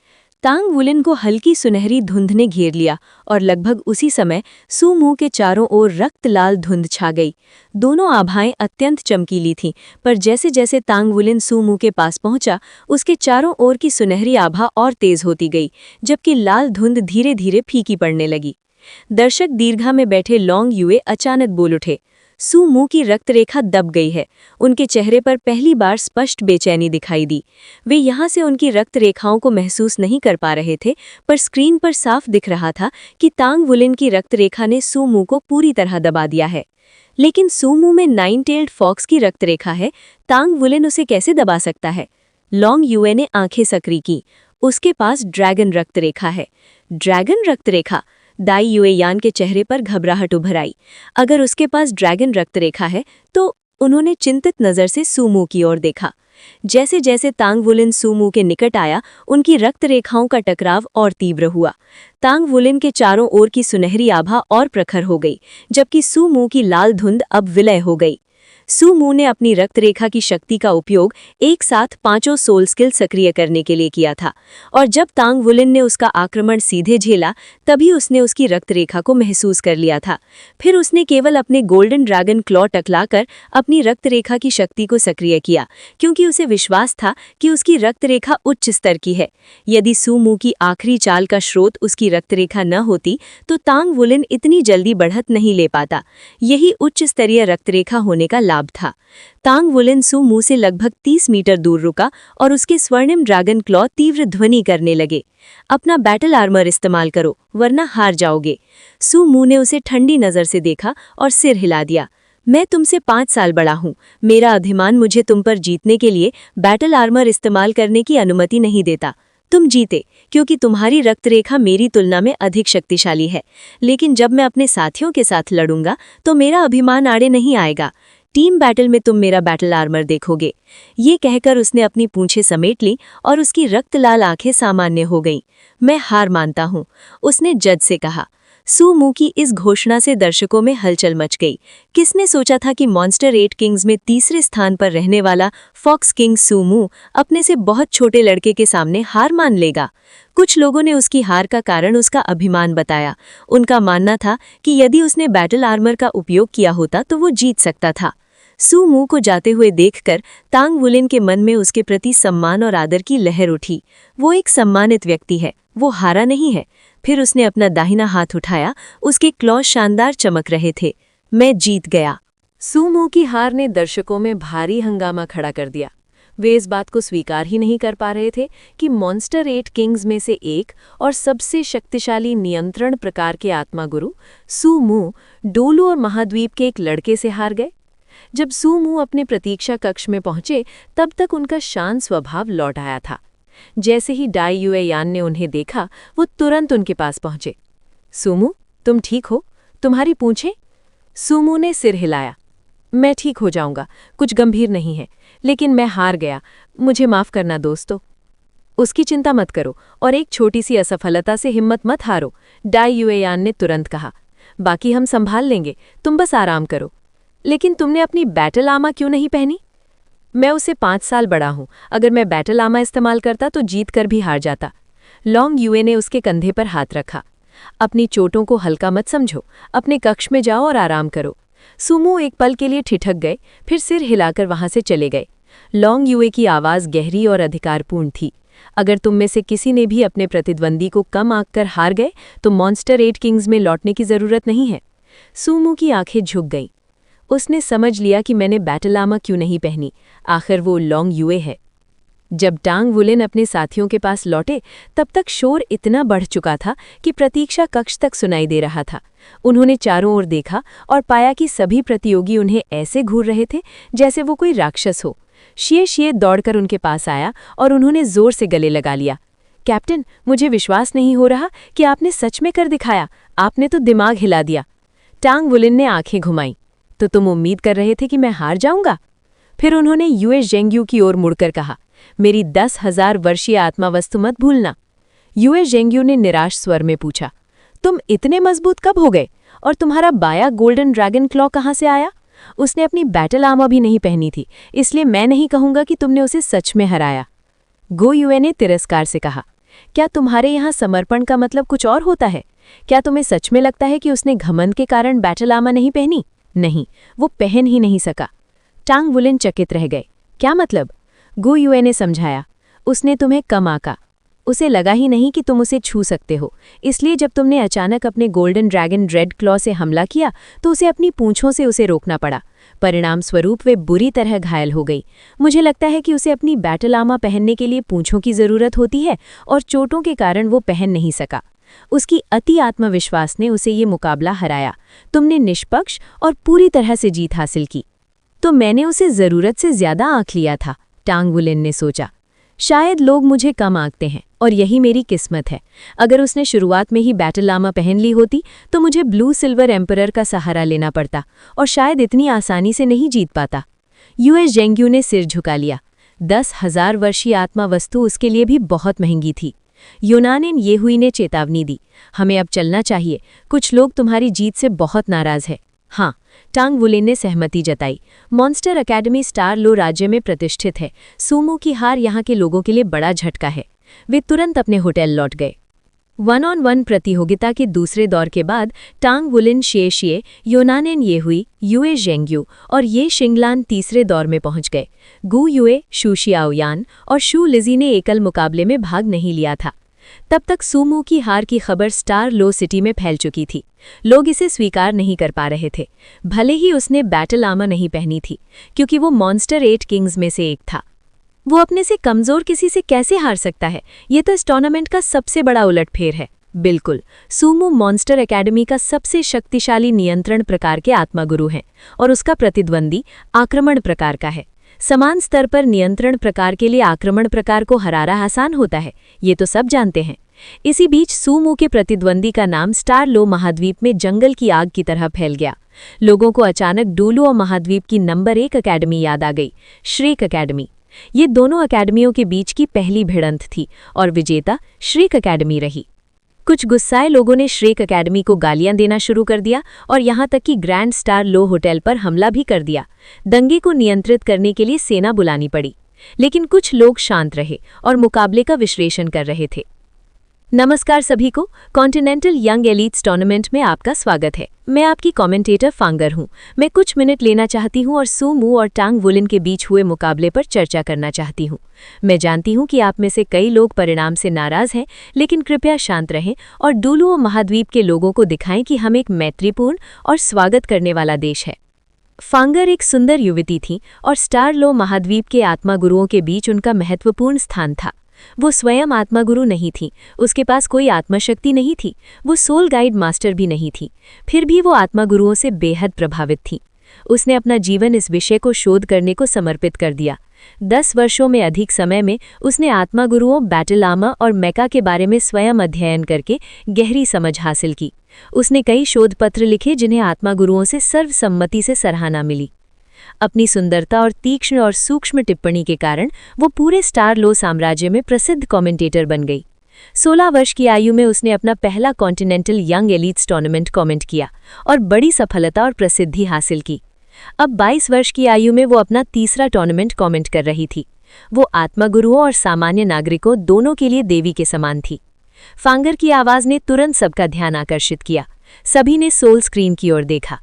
तांग वुलिन को हल्की सुनहरी धुंध ने घेर लिया और लगभग उसी समय सूमू के चारों ओर रक्त लाल धुंध छा गई। दोनों आभाएं अत्यंत चमकीली थीं, पर जैसे जैसे तांग वुलिन सूमू के पास पहुंचा, उसके चारों ओर की सुनहरी आभा और तेज होती गई, जबकि लाल धुंध धीरे धीरे फीकी पड़ने लगी। दर्शक दीर्घा में बैठे लॉन्ग युए अचानक बोल उठे। सूमू की रक्तरेखा दब गई है। उनके चेहरे पर पहली बार स्पष्ट बेचैनी दिखाई दी। वे यहाँ से उनकी रक्तरेखाओं को महसूस नहीं कर पा रहे थे, पर स्क्रीन पर साफ दिख रहा था कि तांग वुलिन की रक्तरेखा ने सूमू को पूरी तरह दबा दिया है। लेकिन सूमू में 9-टेल्ड फॉक्स की रक्तरेखा है, तांग वुलिन उसे कैसे दबा सकता है? लॉन्ग युए ने आंखें सक्रिय की। उसके पास ड्रैगन रक्तरेखा है। ड्रैगन रक्तरेखा? दाई युएयान के चेहरे पर घबराहट उभर आई। अगर उसके पास ड्रैगन रक्तरेखा है तो उन्होंने चिंतित नजर से सूमू की ओर देखा। जैसे जैसे तांग वुलिन सूमू के निकट आया, उनकी रक्तरेखाओं का टकराव और तीव्र हुआ। तांग वुलिन के चारों ओर की सुनहरी आभा और प्रखर हो गई, जबकि सूमू की लाल धुंध अब विलय हो गई। सूमू ने अपनी रक्तरेखा की शक्ति का उपयोग एक साथ 5 सोल स्किल सक्रिय करने के लिए किया था, और जब तांग वुलिन ने उसका आक्रमण सीधे झेला, तभी उसने उसकी रक्तरेखा को महसूस कर लिया था। फिर उसने केवल अपने गोल्डन ड्रैगन क्लॉ टकलाकर अपनी रक्तरेखा की शक्ति को सक्रिय किया, क्योंकि उसे विश्वास था कि उसकी रक्तरेखा उच्च स्तर की है। यदि सूमू की आखिरी चाल का स्रोत उसकी रक्तरेखा न होती तो तांग वुलिन इतनी जल्दी बढ़त नहीं ले पाता। यही उच्च स्तरीय रक्तरेखा होने का लाभ था। तांग वुलिन सूमू से लगभग 30 मीटर दूर रुका और उसके स्वर्णिम ड्रैगन क्लॉ तीव्र ध्वनि करने लगे। अपना बैटल आर्मर इस्तेमाल करो, वरना हार जाओगे। सूमू ने उसे ठंडी नजर से देखा और सिर हिला दिया। मैं तुमसे 5 साल बड़ा हूँ। मेरा अभिमान मुझे तुम पर जीतने के लिए बैटल आर्मर इस्तेमाल करने की अनुमति नहीं देता। तुम जीते क्योंकि तुम्हारी रक्तरेखा मेरी तुलना में अधिक शक्तिशाली है, लेकिन जब मैं अपने साथियों के साथ लड़ूंगा तो मेरा अभिमान आड़े नहीं आएगा। टीम बैटल में तुम मेरा बैटल आर्मर देखोगे। ये कहकर उसने अपनी पूंछें समेट ली और उसकी रक्त लाल आंखें सामान्य हो गईं। मैं हार मानता हूँ, उसने जज से कहा। सू मू की इस घोषणा से दर्शकों में हलचल मच गई। किसने सोचा था कि मॉन्स्टर 8 किंग्स में तीसरे स्थान पर रहने वाला फॉक्स किंग सू मू अपने से बहुत छोटे लड़के के सामने हार मान लेगा। कुछ लोगों ने उसकी हार का कारण उसका अभिमान बताया। उनका मानना था कि यदि उसने बैटल आर्मर का उपयोग किया होता तो वो जीत सकता था। सू मू को जाते हुए देखकर तांग वुलिन के मन में उसके प्रति सम्मान और आदर की लहर उठी। वो एक सम्मानित व्यक्ति है, वो हारा नहीं है। फिर उसने अपना दाहिना हाथ उठाया, उसके क्लॉज शानदार चमक रहे थे। मैं जीत गया। सू मू की हार ने दर्शकों में भारी हंगामा खड़ा कर दिया। वे इस बात को स्वीकार ही नहीं कर पा रहे थे कि मॉन्स्टर 8 किंग्स में से एक और सबसे शक्तिशाली नियंत्रण प्रकार के आत्मागुरु सू मू डोलू और महाद्वीप के एक लड़के से हार गए। जब सू मू अपने प्रतीक्षा कक्ष में पहुंचे तब तक उनका शांत स्वभाव लौट आया था। जैसे ही डाई युए यान ने उन्हें देखा वो तुरंत उनके पास पहुंचे। सूमू, तुम ठीक हो? तुम्हारी पूंछें? सूमू ने सिर हिलाया। मैं ठीक हो जाऊंगा, कुछ गंभीर नहीं है, लेकिन मैं हार गया, मुझे माफ करना दोस्तों। उसकी चिंता मत करो और एक छोटी सी असफलता से हिम्मत मत हारो, डाई युए यान ने तुरंत कहा। बाकी हम संभाल लेंगे, तुम बस आराम करो। लेकिन तुमने अपनी बैटल आर्मर क्यों नहीं पहनी? मैं उससे 5 साल बड़ा हूं, अगर मैं बैटल आर्मर इस्तेमाल करता तो जीत कर भी हार जाता। लॉन्ग युए ने उसके कंधे पर हाथ रखा। अपनी चोटों को हल्का मत समझो, अपने कक्ष में जाओ और आराम करो। सुमो एक पल के लिए ठिठक गए, फिर सिर हिलाकर वहां से चले गए। लॉन्ग युए की आवाज गहरी और अधिकारपूर्ण थी। अगर तुम में से किसी ने भी अपने प्रतिद्वंदी को कम आंककर हार गए तो मॉन्स्टर 8 किंग्स में लौटने की जरूरत नहीं है। सुमो की आंखें झुक गईं। उसने समझ लिया कि मैंने बैटल आर्मर क्यों नहीं पहनी, आखिर वो लॉन्ग युए है। जब टांग वुलिन अपने साथियों के पास लौटे तब तक शोर इतना बढ़ चुका था कि प्रतीक्षा कक्ष तक सुनाई दे रहा था। उन्होंने चारों ओर देखा और पाया कि सभी प्रतियोगी उन्हें ऐसे घूर रहे थे जैसे वो कोई राक्षस हो। शिए दौड़कर उनके पास आया और उन्होंने जोर से गले लगा लिया। कैप्टन, मुझे विश्वास नहीं हो रहा कि आपने सच में कर दिखाया, आपने तो दिमाग हिला दिया। टांग वुलिन ने आंखें घुमाई। तो तुम उम्मीद कर रहे थे कि मैं हार जाऊंगा? फिर उन्होंने युए जेंग्यू की ओर मुड़कर कहा, मेरी 10,000 वर्षीय आत्मा वस्तु मत भूलना। युए जेंग्यू ने निराश स्वर में पूछा, तुम इतने मजबूत कब हो गए और तुम्हारा बाया गोल्डन ड्रैगन क्लॉ कहाँ से आया? उसने अपनी बैटल आर्मर भी नहीं पहनी थी, इसलिए मैं नहीं कहूंगा कि तुमने उसे सच में हराया। गो युए ने तिरस्कार से कहा, क्या तुम्हारे यहाँ समर्पण का मतलब कुछ और होता है? क्या तुम्हें सच में लगता है कि उसने घमंड के कारण बैटल आर्मर नहीं पहनी? नहीं, वो पहन ही नहीं सका। टांग वुलिन चकित रह गए। क्या मतलब? गो युए ने समझाया, उसने तुम्हें कम आंका। उसे लगा ही नहीं कि तुम उसे छू सकते हो, इसलिए जब तुमने अचानक अपने गोल्डन ड्रैगन रेड क्लॉ से हमला किया तो उसे अपनी पूंछों से उसे रोकना पड़ा। परिणाम स्वरूप वे बुरी तरह घायल हो गई। मुझे लगता है कि उसे अपनी बैटल आर्मर पहनने के लिए पूंछों की जरूरत होती है और चोटों के कारण वो पहन नहीं सका। उसकी अति आत्मविश्वास ने उसे ये मुकाबला हराया। तुमने निष्पक्ष और पूरी तरह से जीत हासिल की। तो मैंने उसे जरूरत से ज्यादा आंक लिया था, टांग वुलिन ने सोचा। शायद लोग मुझे कम आंकते हैं और यही मेरी किस्मत है। अगर उसने शुरुआत में ही बैटल आर्मर पहन ली होती तो मुझे ब्लू सिल्वर एम्परर का सहारा लेना पड़ता और शायद इतनी आसानी से नहीं जीत पाता। युए जेंग्यू ने सिर झुका लिया। 10,000 वर्षीय आत्मा वस्तु उसके लिए भी बहुत महंगी थी। यूनानिन येहुई ने चेतावनी दी, हमें अब चलना चाहिए, कुछ लोग तुम्हारी जीत से बहुत नाराज है। हाँ, टांग वुलिन ने सहमति जताई। मॉन्स्टर अकेडमी स्टार लो राज्य में प्रतिष्ठित है। सूमो की हार यहाँ के लोगों के लिए बड़ा झटका है। वे तुरंत अपने होटल लौट गए। 1-on-1 प्रतियोगिता के दूसरे दौर के बाद टांग वुलिन शिए, योनानिन येहुई, युए जेंग्यू और ये शिंगलान तीसरे दौर में पहुंच गए। गु युए, शू शियाओयान और शू लिजी ने एकल मुकाबले में भाग नहीं लिया था। तब तक सूमो की हार की खबर स्टार लो सिटी में फैल चुकी थी। लोग इसे स्वीकार नहीं कर पा रहे थे, भले ही उसने बैटल आर्मर नहीं पहनी थी, क्योंकि वो मॉन्स्टर 8 किंग्स में से एक था। वो अपने से कमजोर किसी से कैसे हार सकता है? ये तो इस टूर्नामेंट का सबसे बड़ा उलटफेर है। बिल्कुल, सूमो मॉन्स्टर एकेडमी का सबसे शक्तिशाली नियंत्रण प्रकार के आत्मागुरु हैं और उसका प्रतिद्वंदी आक्रमण प्रकार का है। समान स्तर पर नियंत्रण प्रकार के लिए आक्रमण प्रकार को हराना आसान होता है, ये तो सब जानते हैं। इसी बीच सूमू के प्रतिद्वंदी का नाम स्टार लो महाद्वीप में जंगल की आग की तरह फैल गया। लोगों को अचानक डूलुओ महाद्वीप की नंबर 1 अकेडमी याद आ गई, श्रेक अकेडमी। ये दोनों अकेडमियों के बीच की पहली भिड़ंत थी और विजेता श्रेक अकेडमी रही। कुछ गुस्साए लोगों ने श्रेक अकेडमी को गालियां देना शुरू कर दिया और यहां तक कि ग्रैंड स्टार लो होटल पर हमला भी कर दिया। दंगे को नियंत्रित करने के लिए सेना बुलानी पड़ी, लेकिन कुछ लोग शांत रहे और मुकाबले का विश्लेषण कर रहे थे। नमस्कार सभी को, कॉन्टिनेंटल यंग एलीट्स टूर्नामेंट में आपका स्वागत है। मैं आपकी कमेंटेटर फांगर हूं। मैं कुछ मिनट लेना चाहती हूं और सूमू और टांग वुलिन के बीच हुए मुकाबले पर चर्चा करना चाहती हूं। मैं जानती हूं कि आप में से कई लोग परिणाम से नाराज हैं, लेकिन कृपया शांत रहें और डूलुओ महाद्वीप के लोगों को दिखाएं कि हम एक मैत्रीपूर्ण और स्वागत करने वाला देश है। फांगर एक सुंदर युवती थी और स्टार लो महाद्वीप के आत्मागुरुओं के बीच उनका महत्वपूर्ण स्थान था। वो स्वयं आत्मागुरु नहीं थी, उसके पास कोई आत्मशक्ति नहीं थी, वो सोल गाइड मास्टर भी नहीं थी। फिर भी वो आत्मागुरुओं से बेहद प्रभावित थी। उसने अपना जीवन इस विषय को शोध करने को समर्पित कर दिया। 10 वर्षों में अधिक समय में उसने आत्मागुरुओं बैटलामा और मेका के बारे में स्वयं अध्ययन करके गहरी समझ हासिल की। उसने कई शोध पत्र लिखे जिन्हें आत्मागुरुओं से सर्वसम्मति से सराहना मिली। अपनी सुंदरता और तीक्ष्ण और सूक्ष्म टिप्पणी के कारण वो पूरे स्टार लो साम्राज्य में प्रसिद्ध कमेंटेटर बन गई। 16 वर्ष की आयु में उसने अपना पहला continental young elites tournament comment किया और बड़ी सफलता और प्रसिद्धि हासिल की। अब 22 वर्ष की आयु में वो अपना तीसरा टूर्नामेंट कमेंट कर रही थी। वो आत्मागुरुओं और सामान्य नागरिकों दोनों के लिए देवी के समान थी। फांगर की आवाज़ ने तुरंत सबका ध्यान आकर्षित किया। सभी ने सोल स्क्रीन की ओर देखा।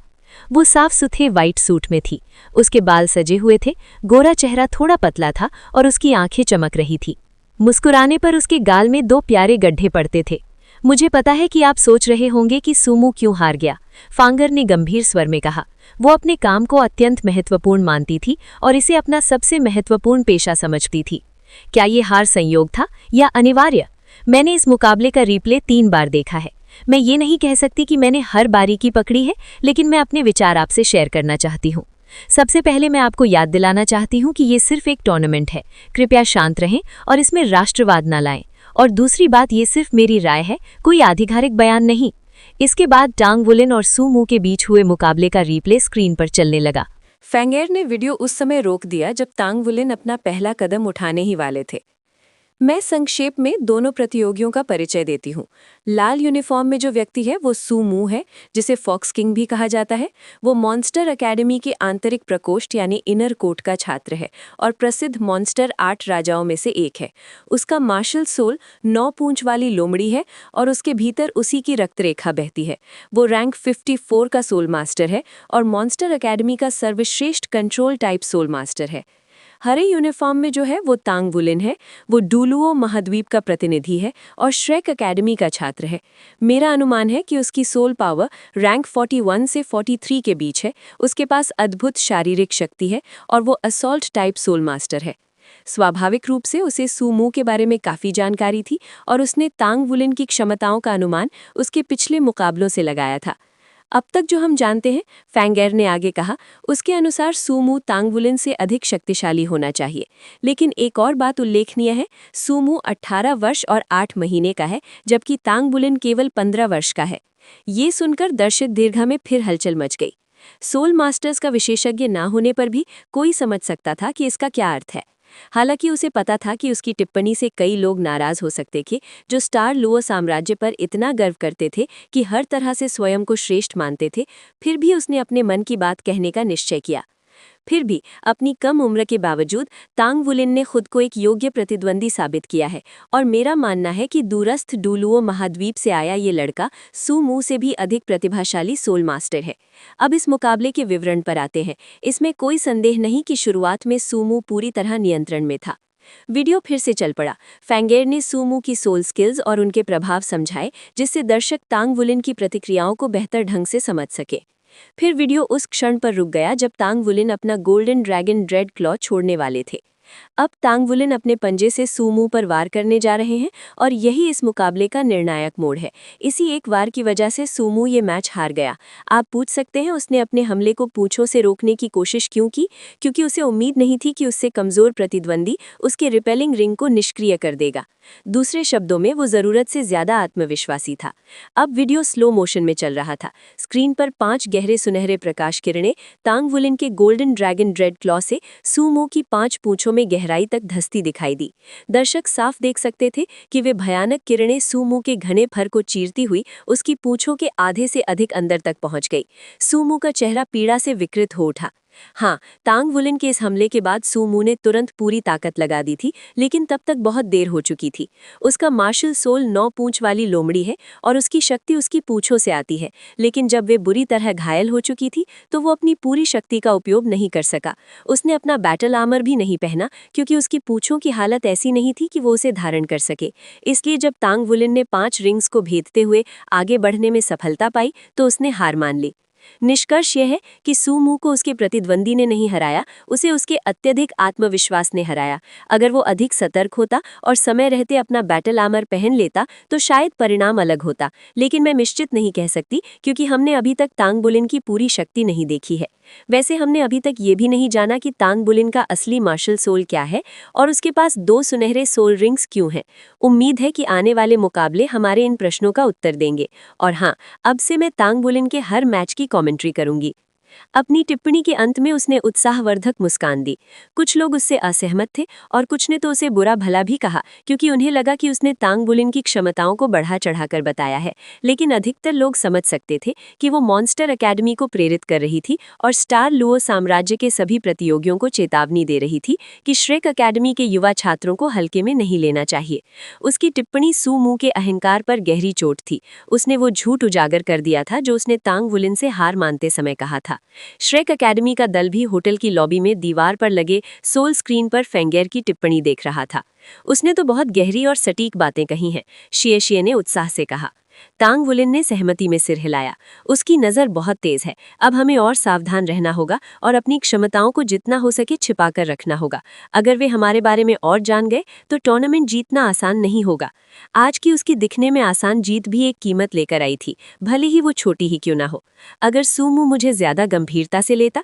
वो साफ सुथरे वाइट सूट में थी, उसके बाल सजे हुए थे, गोरा चेहरा थोड़ा पतला था और उसकी आंखें चमक रही थी। मुस्कुराने पर उसके गाल में 2 प्यारे गड्ढे पड़ते थे। मुझे पता है कि आप सोच रहे होंगे कि सूमू क्यों हार गया, फांगर ने गंभीर स्वर में कहा। वो अपने काम को अत्यंत महत्वपूर्ण मानती थी और इसे अपना सबसे महत्वपूर्ण पेशा समझती थी। क्या ये हार संयोग था या अनिवार्य? मैंने इस मुकाबले का रिप्ले 3 बार देखा है। मैं ये नहीं कह सकती कि मैंने हर बारीकी पकड़ी है, लेकिन मैं अपने विचार आपसे शेयर करना चाहती हूँ। सबसे पहले मैं आपको याद दिलाना चाहती हूँ कि ये सिर्फ एक टूर्नामेंट है। कृपया शांत रहें और इसमें राष्ट्रवाद न लाएं। और दूसरी बात, ये सिर्फ मेरी राय है, कोई आधिकारिक बयान नहीं। इसके बाद टांग वुलिन और सूमू के बीच हुए मुकाबले का रिप्ले स्क्रीन पर चलने लगा। फैंगर ने वीडियो उस समय रोक दिया जब टांग वुलिन अपना पहला कदम उठाने ही वाले थे। मैं संक्षेप में दोनों प्रतियोगियों का परिचय देती हूँ। लाल यूनिफॉर्म में जो व्यक्ति है वो सूमू है, जिसे फॉक्स किंग भी कहा जाता है। वो मॉन्स्टर एकेडमी के आंतरिक प्रकोष्ठ यानी इनर कोर्ट का छात्र है और प्रसिद्ध मॉन्स्टर 8 राजाओं में से एक है। उसका मार्शल सोल 9 पूंछ वाली लोमड़ी है और उसके भीतर उसी की रक्तरेखा बहती है। वो रैंक 54 का सोल मास्टर है और मॉन्स्टर एकेडमी का सर्वश्रेष्ठ कंट्रोल टाइप सोल मास्टर है। हरे यूनिफॉर्म में जो है वो टांग वुलिन है। वो डूलुओ महाद्वीप का प्रतिनिधि है और श्रेक अकेडमी का छात्र है। मेरा अनुमान है कि उसकी सोल पावर रैंक 41 से 43 के बीच है। उसके पास अद्भुत शारीरिक शक्ति है और वो असॉल्ट टाइप सोल मास्टर है। स्वाभाविक रूप से उसे सूमू के बारे में काफ़ी जानकारी थी और उसने टांग वुलिन की क्षमताओं का अनुमान उसके पिछले मुकाबलों से लगाया था। अब तक जो हम जानते हैं, फैंगर ने आगे कहा, उसके अनुसार सूमू टांग वुलिन से अधिक शक्तिशाली होना चाहिए। लेकिन एक और बात उल्लेखनीय है, सूमू 18 वर्ष और 8 महीने का है, जबकि टांग वुलिन केवल 15 वर्ष का है। ये सुनकर दर्शक दीर्घा में फिर हलचल मच गई। सोल मास्टर्स का विशेषज्ञ ना होने पर भी कोई समझ सकता था कि इसका क्या अर्थ है। हालांकि उसे पता था कि उसकी टिप्पणी से कई लोग नाराज हो सकते थे, जो स्टार लुओ साम्राज्य पर इतना गर्व करते थे कि हर तरह से स्वयं को श्रेष्ठ मानते थे। फिर भी उसने अपने मन की बात कहने का निश्चय किया। फिर भी अपनी कम उम्र के बावजूद टांग वुलिन ने खुद को एक योग्य प्रतिद्वंदी साबित किया है और मेरा मानना है कि दूरस्थ डूलुओ महाद्वीप से आया ये लड़का सूमू से भी अधिक प्रतिभाशाली सोल मास्टर है। अब इस मुकाबले के विवरण पर आते हैं। इसमें कोई संदेह नहीं कि शुरुआत में सूमू पूरी तरह नियंत्रण में था। वीडियो फिर से चल पड़ा। फैंगर ने सूमू की सोल स्किल्स और उनके प्रभाव समझाए, जिससे दर्शक टांग वुलिन की प्रतिक्रियाओं को बेहतर ढंग से समझ सके। फिर वीडियो उस क्षण पर रुक गया जब टांग वुलिन अपना गोल्डन ड्रैगन ड्रेड क्लॉ छोड़ने वाले थे। अब तांग वुलिन अपने पंजे से सूमू पर वार करने जा रहे हैं और यही इस मुकाबले का निर्णायक मोड़ है। इसी एक वार की वजह से सूमू ये मैच हार गया। आप पूछ सकते हैं उसने अपने हमले को पूंछों से रोकने की कोशिश क्यों की? क्योंकि उसे उम्मीद नहीं थी कि उससे कमजोर प्रतिद्वंदी उसके रिपेलिंग रिंग को निष्क्रिय कर देगा। दूसरे शब्दों में वो जरूरत से ज्यादा आत्मविश्वासी था। अब वीडियो स्लो मोशन में चल रहा था। स्क्रीन पर 5 गहरे सुनहरे प्रकाश किरणें तांग वुलिन के गोल्डन ड्रैगन रेड क्लॉ से सूमो की 5 पूंछों में गहराई तक धंसती दिखाई दी। दर्शक साफ देख सकते थे कि वे भयानक किरणें सूमो के घने फर को चीरती हुई उसकी पूंछों के आधे से अधिक अंदर तक पहुंच गई। सूमो का चेहरा पीड़ा से विकृत हो उठा। हाँ, तांग वुलिन के इस हमले के बाद सूमू ने तुरंत पूरी ताकत लगा दी थी, लेकिन तब तक बहुत देर हो चुकी थी। उसका मार्शल सोल 9 पूंछ वाली लोमड़ी है और उसकी शक्ति उसकी पूंछों से आती है, लेकिन जब वे बुरी तरह घायल हो चुकी थी तो वो अपनी पूरी शक्ति का उपयोग नहीं कर सका। उसने अपना बैटल आर्मर भी नहीं पहना क्योंकि उसकी पूंछों की हालत ऐसी नहीं थी कि वो उसे धारण कर सके। इसलिए जब तांग वुलिन ने 5 रिंग्स को भेदते हुए आगे बढ़ने में सफलता पाई तो उसने हार मान ली। निष्कर्ष यह है कि सूमू को उसके प्रतिद्वंदी ने नहीं हराया, उसे उसके अत्यधिक आत्मविश्वास ने हराया। अगर वो अधिक सतर्क होता और समय रहते अपना बैटल आर्मर पहन लेता तो शायद परिणाम अलग होता, लेकिन मैं निश्चित नहीं कह सकती क्योंकि हमने अभी तक तांग वुलिन की पूरी शक्ति नहीं देखी है। वैसे हमने अभी तक ये भी नहीं जाना कि तांग वुलिन का असली मार्शल सोल क्या है और उसके पास 2 सुनहरे सोल रिंग्स क्यों हैं। उम्मीद है कि आने वाले मुकाबले हमारे इन प्रश्नों का उत्तर देंगे। और हाँ, अब से मैं तांग वुलिन के हर मैच की कमेंट्री करूंगी। अपनी टिप्पणी के अंत में उसने उत्साहवर्धक मुस्कान दी। कुछ लोग उससे असहमत थे और कुछ ने तो उसे बुरा भला भी कहा क्योंकि उन्हें लगा कि उसने तांग वुलिन की क्षमताओं को बढ़ा चढ़ाकर बताया है। लेकिन अधिकतर लोग समझ सकते थे कि वो मॉन्स्टर एकेडमी को प्रेरित कर रही थी और स्टार लुओ साम्राज्य के सभी प्रतियोगियों को चेतावनी दे रही थी कि श्रेक एकेडमी के युवा छात्रों को हल्के में नहीं लेना चाहिए। उसकी टिप्पणी सूमू के अहंकार पर गहरी चोट थी। उसने वो झूठ उजागर कर दिया था जो उसने तांग वुलिन से हार मानते समय कहा था। श्रेक एकेडमी का दल भी होटल की लॉबी में दीवार पर लगे सोल स्क्रीन पर फेंगेर की टिप्पणी देख रहा था। उसने तो बहुत गहरी और सटीक बातें कही हैं, शिए ने उत्साह से कहा। तांग वुलिन ने सहमति में सिर हिलाया। उसकी नज़र बहुत तेज है। अब हमें और सावधान रहना होगा और अपनी क्षमताओं को जितना हो सके छिपाकर रखना होगा। अगर वे हमारे बारे में और जान गए तो टूर्नामेंट जीतना आसान नहीं होगा। आज की उसकी दिखने में आसान जीत भी एक कीमत लेकर आई थी, भले ही वो छोटी ही क्यों ना हो। अगर सूमू मुझे ज्यादा गंभीरता से लेता।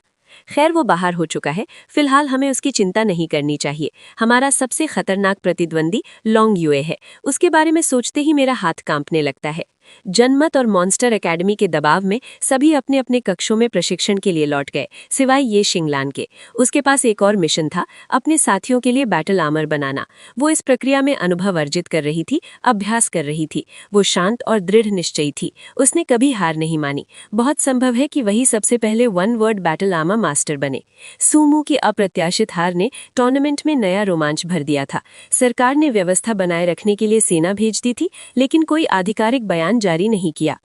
खैर, वो बाहर हो चुका है। फिलहाल हमें उसकी चिंता नहीं करनी चाहिए। हमारा सबसे खतरनाक प्रतिद्वंदी लॉन्ग युए है। उसके बारे में सोचते ही मेरा हाथ कांपने लगता है। जनमत और मॉन्स्टर एकेडमी के दबाव में सभी अपने अपने कक्षों में प्रशिक्षण के लिए लौट गए, सिवाय ये शिंगलान के। उसके पास एक और मिशन था, अपने साथियों के लिए बैटल आर्मर बनाना। वो इस प्रक्रिया में अनुभव अर्जित कर रही थी, अभ्यास कर रही थी। वो शांत और दृढ़ निश्चयी थी। उसने कभी हार नहीं मानी। बहुत संभव है कि वही सबसे पहले 1 वर्ड बैटल आर्मर मास्टर बने। सूमू की अप्रत्याशित हार ने टूर्नामेंट में नया रोमांच भर दिया था। सरकार ने व्यवस्था बनाए रखने के लिए सेना भेज दी थी, लेकिन कोई आधिकारिक बयान जारी नहीं किया।